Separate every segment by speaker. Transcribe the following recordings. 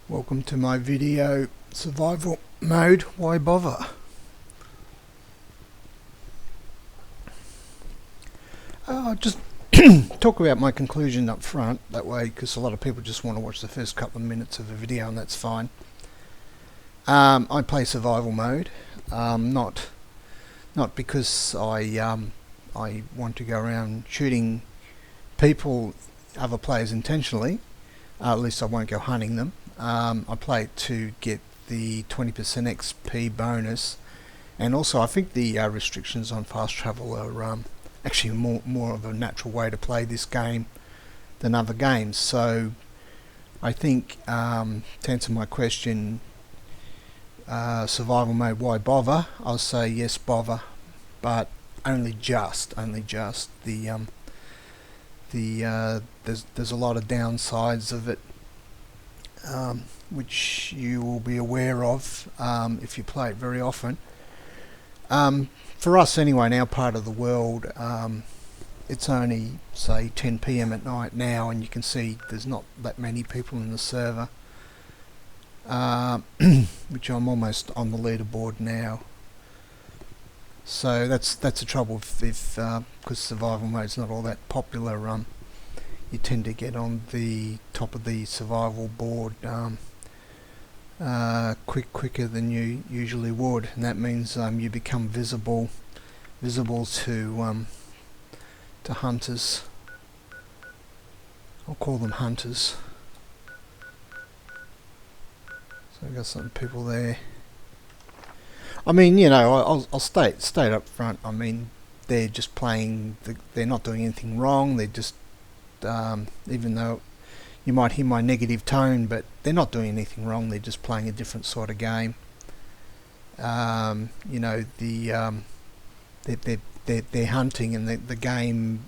Speaker 1: Welcome to my video, survival mode, why bother? I'll just talk about my conclusion up front, that way, because a lot of people just want to watch the first couple of minutes of a video and that's fine. I play survival mode, not because I want to go around shooting people, other players intentionally. At least I won't go hunting them. I play it to get the 20% XP bonus, and also I think the restrictions on fast travel are actually more of a natural way to play this game than other games. So I think, to answer my question, survival mode, why bother? I'll say yes, bother, but only just. There's a lot of downsides of it, which you will be aware of if you play it very often. For us anyway, in our part of the world, it's only say 10 PM at night now, and you can see there's not that many people in the server, which I'm almost on the leaderboard now. So that's the trouble if because survival mode's not all that popular. You tend to get on the top of the survival board quicker than you usually would, and that means you become visible to hunters. I'll call them hunters. So I've got some people there. I mean, you know, I'll state up front. I mean, they're just playing. They're not doing anything wrong. They're just, even though you might hear my negative tone, but they're not doing anything wrong. They're just playing a different sort of game. You know, they're hunting, and the game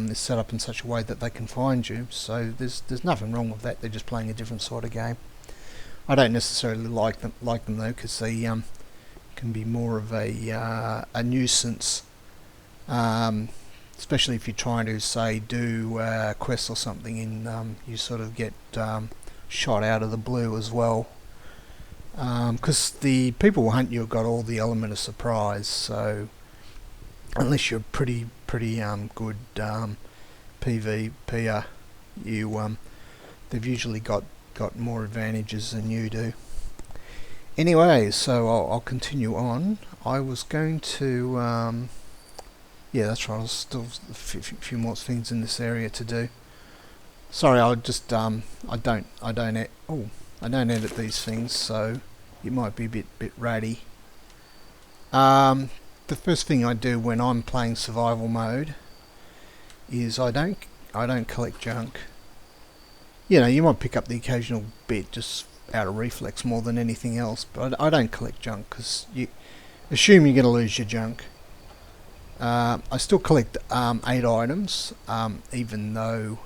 Speaker 1: is set up in such a way that they can find you. So there's nothing wrong with that. They're just playing a different sort of game. I don't necessarily like them though, because they can be more of a nuisance, especially if you're trying to say do a quest or something, and you sort of get shot out of the blue as well, because the people who hunt you have got all the element of surprise. So unless you're pretty good PvPer, they've usually got more advantages than you do. Anyway, so I'll continue on. I was going to, yeah, that's right. There's still a few more things in this area to do. Sorry, I'll just, I don't edit these things, so it might be a bit ratty. The first thing I do when I'm playing survival mode is I don't collect junk. You know, you might pick up the occasional bit just out of reflex more than anything else, but I don't collect junk because you assume you're going to lose your junk. I still collect 8 items, even though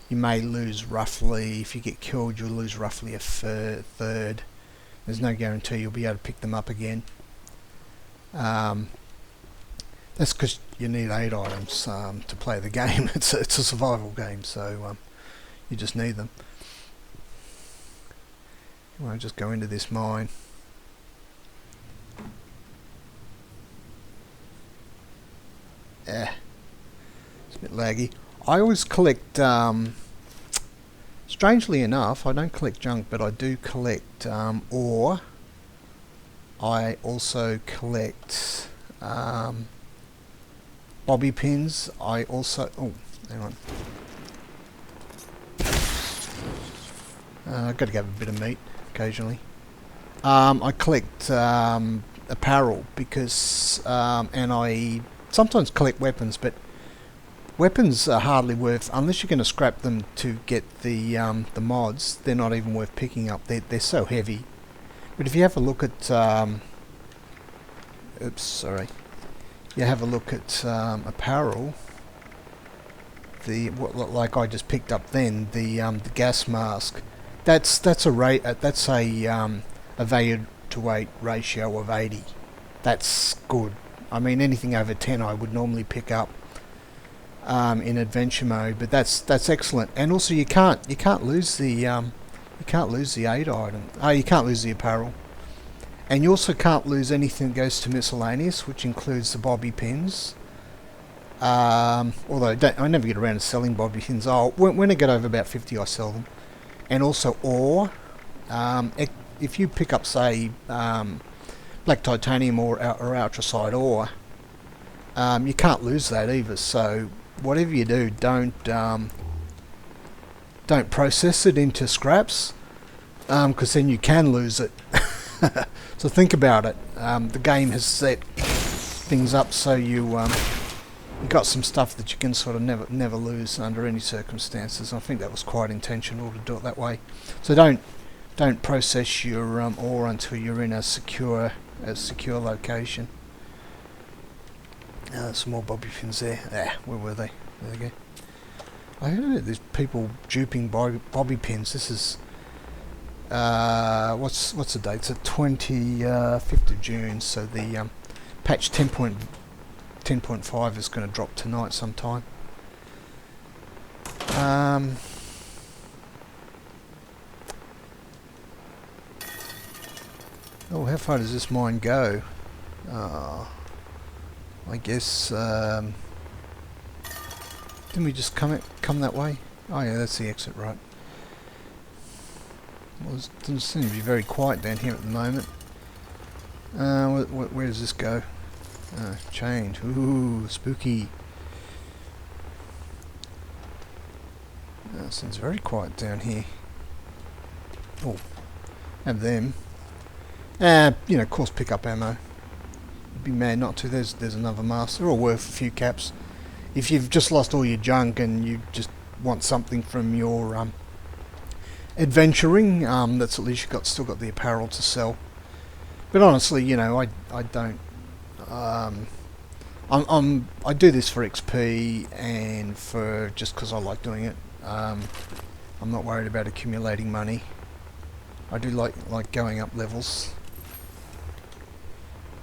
Speaker 1: you may lose roughly, if you get killed, you'll lose roughly a third. There's no guarantee you'll be able to pick them up again. That's because you need 8 items to play the game. It's a survival game, so you just need them. I'll just go into this mine. It's a bit laggy. I always collect, strangely enough, I don't collect junk, but I do collect ore. I also collect bobby pins. I also, oh, hang on. I've got to have a bit of meat occasionally. I collect apparel because, and I sometimes collect weapons, but weapons are hardly worth, unless you're going to scrap them to get the mods. They're not even worth picking up. They're so heavy. But if you have a look at, oops, sorry. You have a look at apparel. Like I just picked up then, the gas mask. That's a value to weight ratio of 80. That's good. I mean, anything over 10 I would normally pick up in adventure mode, but that's excellent. And also you can't lose the You can't lose the 8 item. Oh, you can't lose the apparel. And you also can't lose anything that goes to miscellaneous, which includes the bobby pins. Although I never get around to selling bobby pins. When I get over about 50 I sell them. And also ore. If you pick up, say, black titanium or ultracite ore, you can't lose that either. So whatever you do, don't process it into scraps, because then you can lose it. So think about it. The game has set things up so you got some stuff that you can sort of never lose under any circumstances. I think that was quite intentional to do it that way. So don't process your ore until you're in a secure location. Some more bobby pins there. Where were they? There they go. I heard there's people duping bobby pins. This is what's the date? It's the 25th of June. So the patch 10.5 is going to drop tonight sometime. Oh, how far does this mine go? I guess didn't we just come that way? Oh yeah, that's the exit, right. Well, it doesn't seem to be very quiet down here at the moment. Where does this go? Chained. Ooh, spooky. It seems very quiet down here. Oh, have them. Of course, pick up ammo. You'd be mad not to. There's another mask. They're all worth a few caps. If you've just lost all your junk and you just want something from your adventuring, that's at least you've still got the apparel to sell. But honestly, I don't. I do this for XP and for just because I like doing it. I'm not worried about accumulating money. I do like going up levels.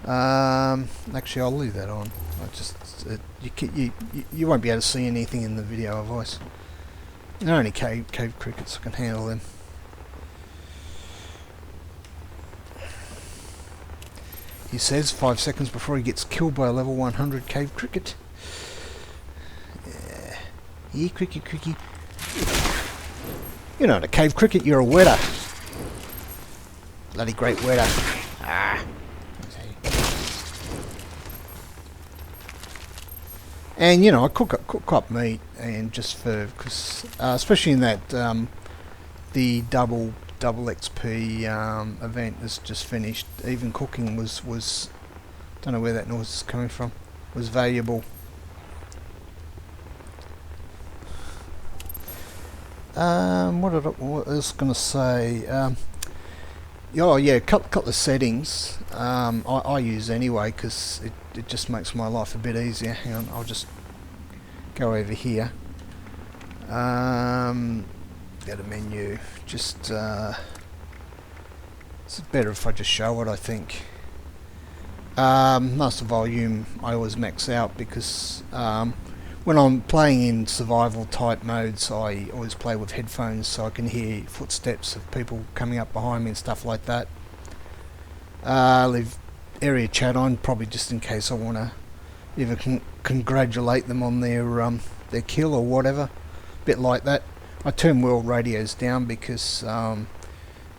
Speaker 1: Actually, I'll leave that on. You won't be able to see anything in the video otherwise. They're only cave crickets. I can handle them. He says 5 seconds before he gets killed by a level 100 cave cricket. Yeah, cricket. You're not a cave cricket, you're a wetter. Bloody great wetter. And I cook up meat, and just because especially in that the double XP event that's just finished, even cooking was don't know where that noise is coming from, was valuable. What else was going to say? A couple of settings I use anyway, because it just makes my life a bit easier. Hang on, I'll just go over here. Go to menu. Just it's better if I just show it, I think. Master volume I always max out, because when I'm playing in survival type modes, I always play with headphones so I can hear footsteps of people coming up behind me and stuff like that. Leave area chat on, probably just in case I want to either congratulate them on their kill or whatever, bit like that. I turn world radios down because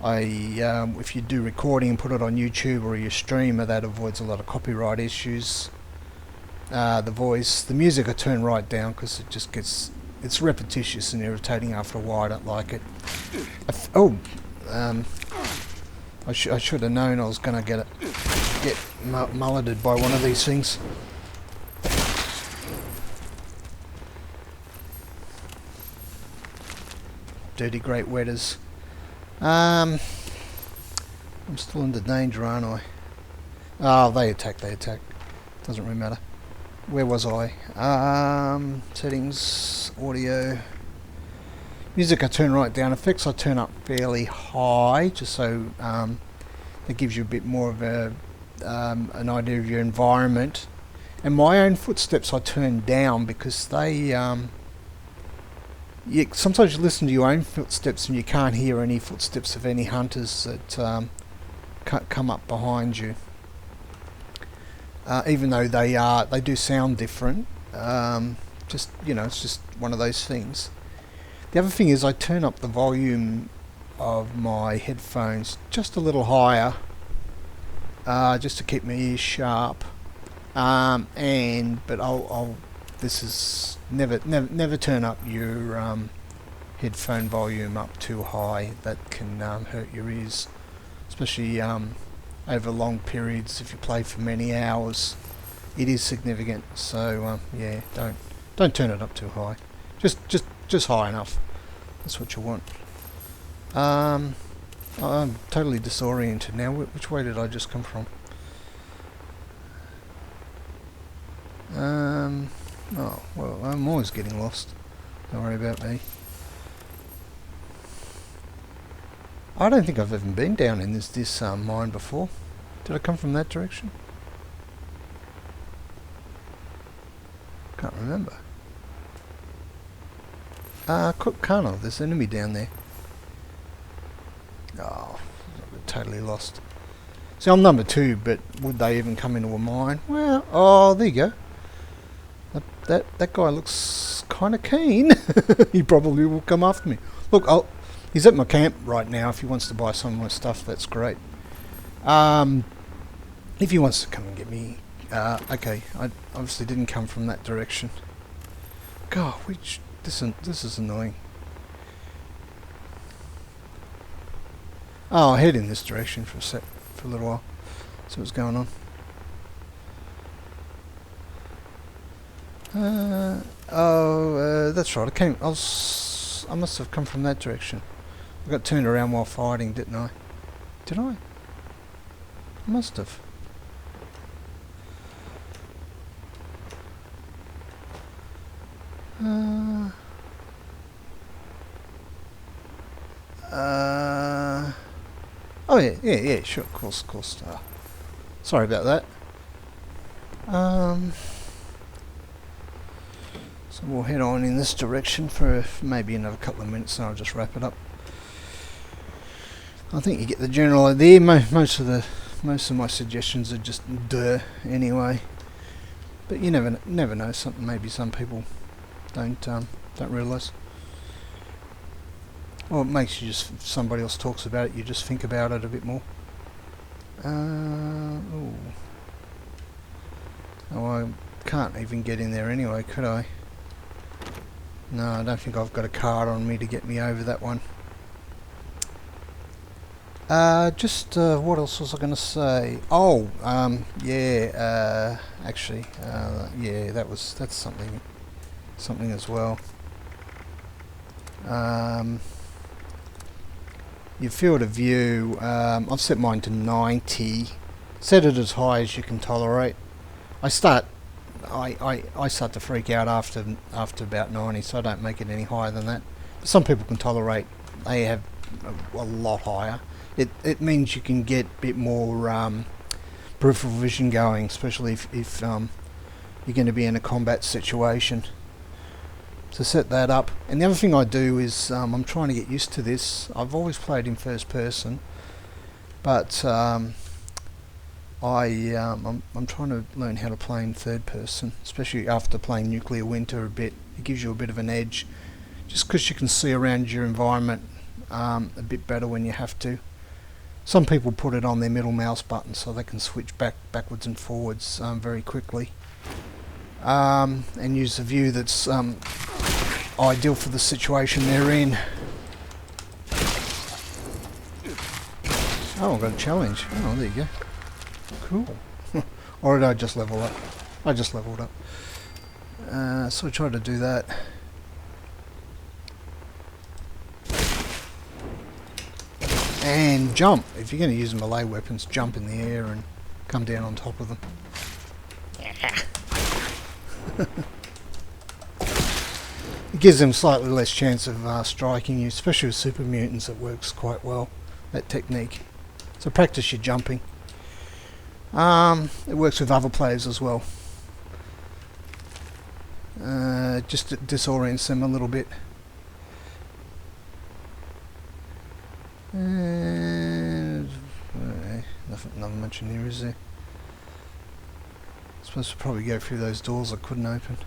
Speaker 1: if you do recording and put it on YouTube or your streamer, that avoids a lot of copyright issues. The music I turn right down because it just it's repetitious and irritating after a while. I don't like it. I should have known I was going to get mulleted by one of these things. Dirty great wetters. I'm still under danger, aren't I? Oh, they attack. Doesn't really matter. Where was I? Settings, audio, music I turn right down. Effects I turn up fairly high, just so that gives you a bit more of an idea of your environment. And my own footsteps I turn down because they sometimes you listen to your own footsteps and you can't hear any footsteps of any hunters that come up behind you. Even though they do sound different. Just, it's just one of those things. The other thing is I turn up the volume of my headphones just a little higher, just to keep my ears sharp. But I'll this is never turn up your headphone volume up too high. That can hurt your ears, especially over long periods. If you play for many hours, it is significant. So yeah, don't turn it up too high. Just high enough. That's what you want. I'm totally disoriented now. Which way did I just come from? Oh, well, I'm always getting lost. Don't worry about me. I don't think I've ever been down in this mine before. Did I come from that direction? Can't remember. Can't I? There's an enemy down there. Oh, I'm totally lost. See, I'm number 2, but would they even come into a mine? Well, oh, there you go. That guy looks kind of keen. He probably will come after me. Look, he's at my camp right now. If he wants to buy some of my stuff, that's great. If he wants to come and get me, okay. I obviously didn't come from that direction. God, this is annoying. Oh, I'll head in this direction for a little while. See what's going on. That's right. I must have come from that direction. I got turned around while fighting, didn't I? Did I? I must have. Oh yeah, sure, of course. Sorry about that. So we'll head on in this direction for maybe another couple of minutes, and I'll just wrap it up. I think you get the general idea. Most of my suggestions are just duh anyway. But you never know. Maybe some people don't realise. Well, it makes you just, if somebody else talks about it, you just think about it a bit more. Oh, I can't even get in there anyway, could I? No, I don't think I've got a card on me to get me over that one. What else was I going to say? Oh, yeah, actually, yeah, that's something as well. Your field of view, I've set mine to 90. Set it as high as you can tolerate. I start to freak out after about 90, so I don't make it any higher than that. But some people can tolerate. They have a lot higher. It means you can get a bit more peripheral vision going, especially if you're going to be in a combat situation. So set that up. And the other thing I do is I'm trying to get used to this. I've always played in first person, but I'm trying to learn how to play in third person, especially after playing Nuclear Winter a bit. It gives you a bit of an edge, just because you can see around your environment a bit better when you have to. Some people put it on their middle mouse button so they can switch backwards and forwards very quickly, and use a view that's ideal for the situation they're in. Oh, I've got a challenge. Oh, there you go. Cool. Or did I just level up? I just leveled up. So I tried to do that. And jump. If you're going to use melee weapons, jump in the air and come down on top of them. It gives them slightly less chance of striking you, especially with super mutants. It works quite well, that technique. So practice your jumping. It works with other players as well. Just disorients them a little bit. And nothing much in here, is there? Supposed to probably go through those doors I couldn't open.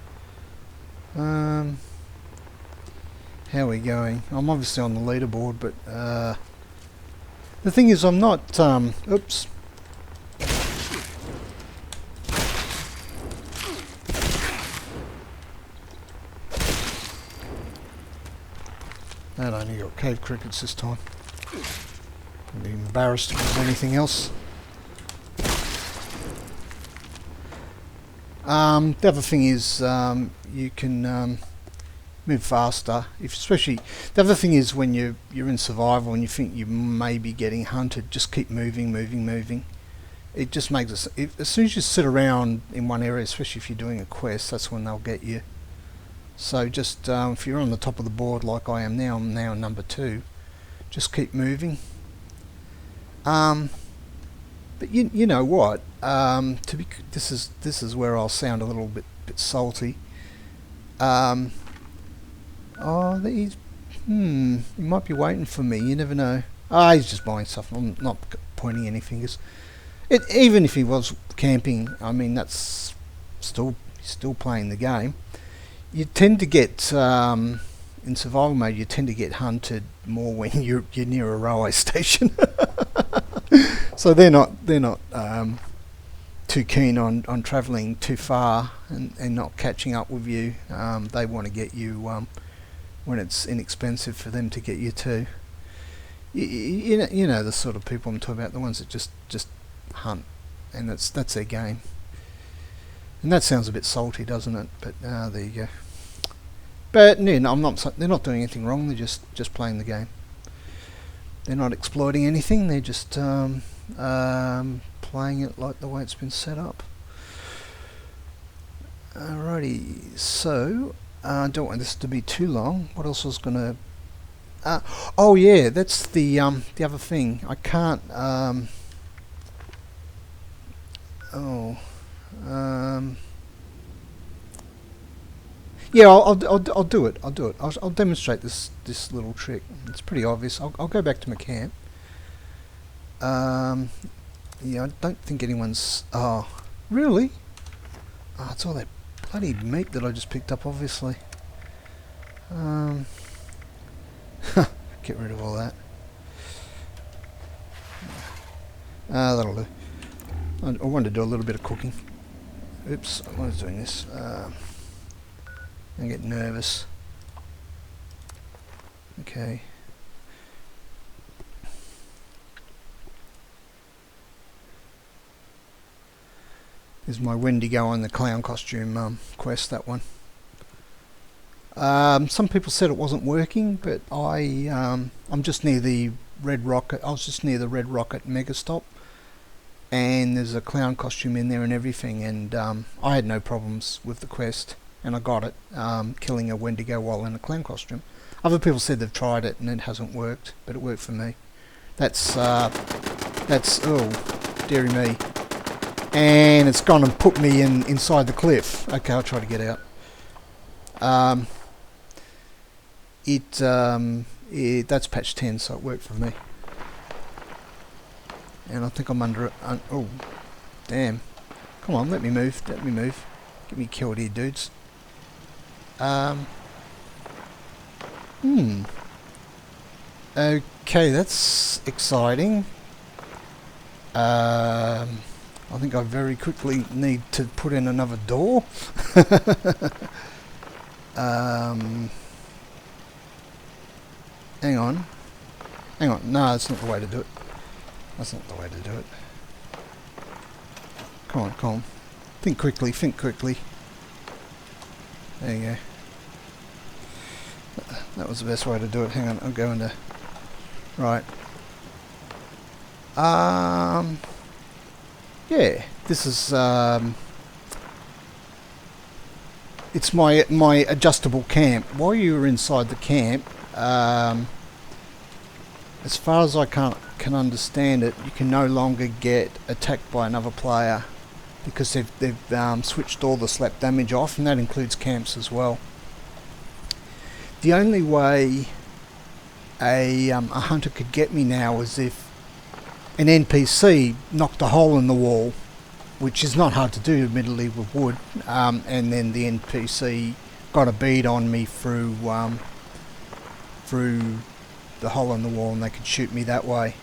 Speaker 1: How are we going? I'm obviously on the leaderboard, but the thing is, I'm not. Oops. And I only got cave crickets this time. I'd be embarrassed if there's anything else. The other thing is you can move faster. Especially the other thing is when you're in survival and you think you may be getting hunted, just keep moving. It just makes it. As soon as you sit around in one area, especially if you're doing a quest, that's when they'll get you. So just if you're on the top of the board like I am now, I'm now number 2. Just keep moving. But you know what? This is where I'll sound a little bit salty. Oh, he might be waiting for me. You never know. He's just buying stuff. I'm not pointing any fingers. Even if he was camping, I mean that's still playing the game. You tend to get in survival mode. You tend to get hunted more when you're near a railway station. So they're not too keen on travelling too far and not catching up with you. They want to get you when it's inexpensive for them to get you to. You know the sort of people I'm talking about, the ones that just hunt, and that's their game. And that sounds a bit salty, doesn't it? But there you go. But no, they're not doing anything wrong. They're just playing the game. They're not exploiting anything. They're just playing it like the way it's been set up. Alrighty. So I don't want this to be too long. What else was gonna? Oh yeah, that's the other thing. I can't. Yeah, I'll do it. I'll demonstrate this little trick. It's pretty obvious. I'll go back to my camp. Yeah, I don't think anyone's. Oh, really? Oh, it's all that bloody meat that I just picked up, obviously. Get rid of all that. That'll do. I wanted to do a little bit of cooking. Oops, I was doing this. I get nervous. Okay. This is my Wendigo and the clown costume quest, that one. Some people said it wasn't working, but I'm just near the Red Rocket. I was just near the Red Rocket Megastop, and there's a clown costume in there and everything, and I had no problems with the quest, and I got it, killing a Wendigo while in a clown costume. Other people said they've tried it and it hasn't worked, but it worked for me. That's oh, dearie me. And it's gone and put me inside the cliff. Okay, I'll try to get out. That's patch 10, so it worked for me. And I think I'm under it. Oh, damn! Come on, let me move. Get me killed here, dudes. Okay, that's exciting. I think I very quickly need to put in another door. Hang on. No, that's not the way to do it. That's not the way to do it. Come on. Think quickly. There you go. That was the best way to do it. Hang on, I'm going to... Right. Yeah, this is... it's my adjustable camp. While you're inside the camp, as far as I can understand it, you can no longer get attacked by another player because they've switched all the slap damage off, and that includes camps as well. The only way a hunter could get me now was if an NPC knocked a hole in the wall, which is not hard to do, admittedly, with wood, and then the NPC got a bead on me through the hole in the wall, and they could shoot me that way.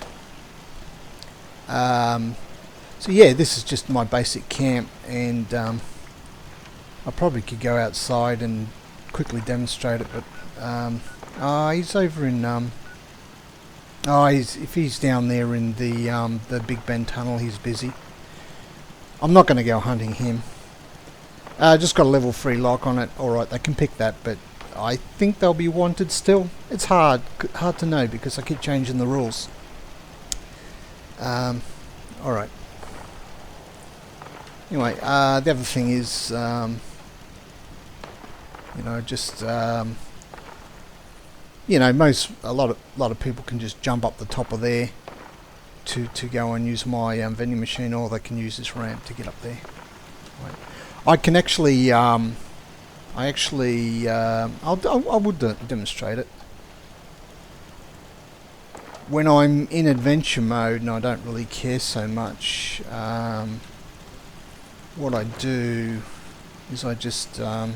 Speaker 1: So yeah, this is just my basic camp, and I probably could go outside and quickly demonstrate it, but he's over in if he's down there in the Big Ben tunnel, he's busy. I'm not going to go hunting him. Just got a level 3 lock on it. Alright, they can pick that, but I think they'll be wanted still. It's hard to know because I keep changing the rules. Alright. Anyway, the other thing is, just a lot of people can just jump up the top of there to go and use my vending machine, or they can use this ramp to get up there. Right. I can actually, I would demonstrate it. When I'm in adventure mode and I don't really care so much, what I do is I just go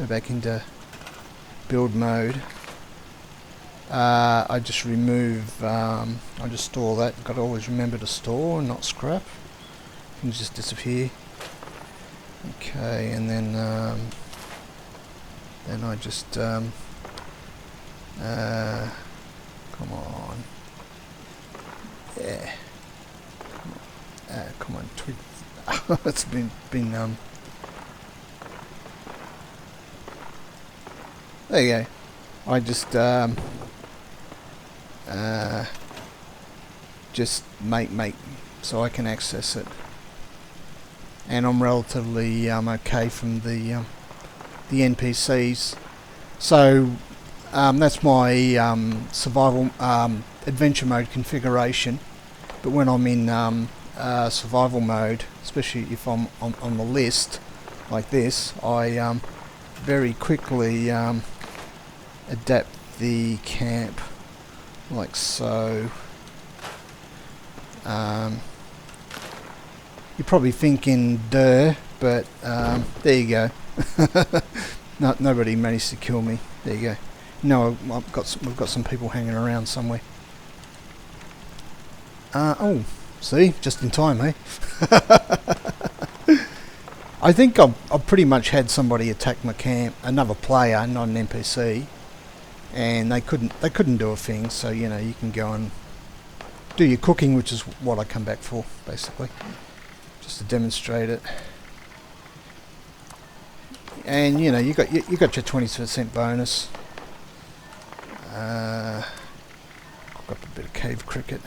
Speaker 1: back into build mode. I just remove, I just store that. Got to always remember to store and not scrap. It can just disappear. Okay, and then I just come on, yeah, come on, twig. It's been there you go. I just make so I can access it, and I'm relatively okay from the NPCs. So that's my survival adventure mode configuration. But when I'm in survival mode, especially if I'm on the list like this, I very quickly adapt the camp like so. You're probably thinking duh, but there you go. Nobody managed to kill me. There you go. No, we've got some people hanging around somewhere. Oh, see, just in time, eh? I think I've pretty much had somebody attack my camp, another player, not an NPC, and they couldn't do a thing. So you can go and do your cooking, which is what I come back for, basically, just to demonstrate it. And you got your 20% bonus. Got a bit of cave cricket.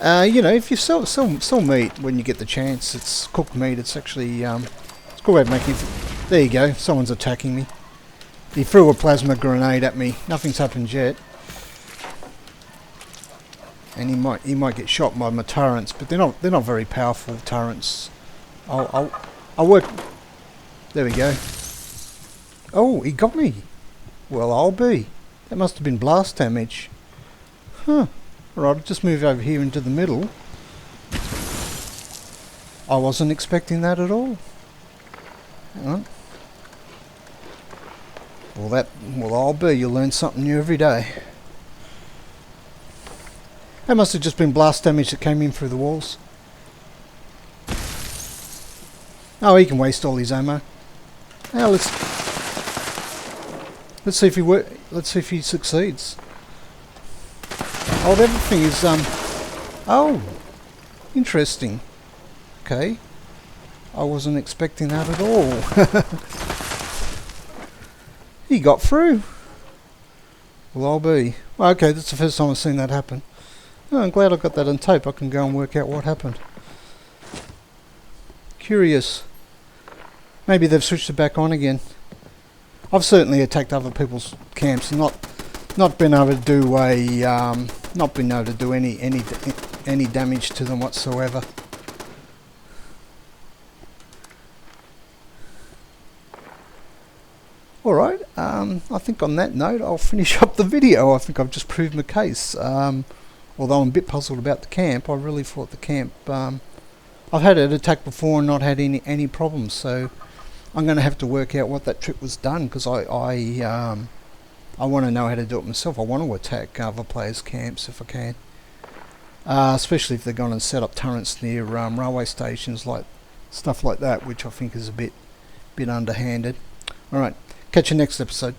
Speaker 1: If you sell meat when you get the chance, it's cooked meat. It's actually it's a good way of making. There you go. Someone's attacking me. He threw a plasma grenade at me. Nothing's happened yet, and he might get shot by my turrets, but they're not very powerful turrets. I'll work. There we go. Oh, he got me. Well, I'll be. That must have been blast damage. Huh. Right, I'll just move over here into the middle. I wasn't expecting that at all. Hang on. Well, I'll be. You'll learn something new every day. That must have just been blast damage that came in through the walls. Oh, he can waste all his ammo. Now let's see if he succeeds. Oh, the other thing is oh, interesting. Okay, I wasn't expecting that at all. He got through. Well, I'll be. Well, okay, that's the first time I've seen that happen. Oh, I'm glad I got that on tape. I can go and work out what happened. Curious. Maybe they've switched it back on again. I've certainly attacked other people's camps and not been able to do any damage to them whatsoever. Alright, I think on that note I'll finish up the video. I think I've just proved my case. Although I'm a bit puzzled about the camp, I really thought the camp... I've had it attacked before and not had any problems, so I'm going to have to work out what that trick was done, because I want to know how to do it myself. I want to attack other players' camps if I can. Especially if they're going to set up turrets near railway stations, like stuff like that, which I think is a bit underhanded. Alright, catch you next episode.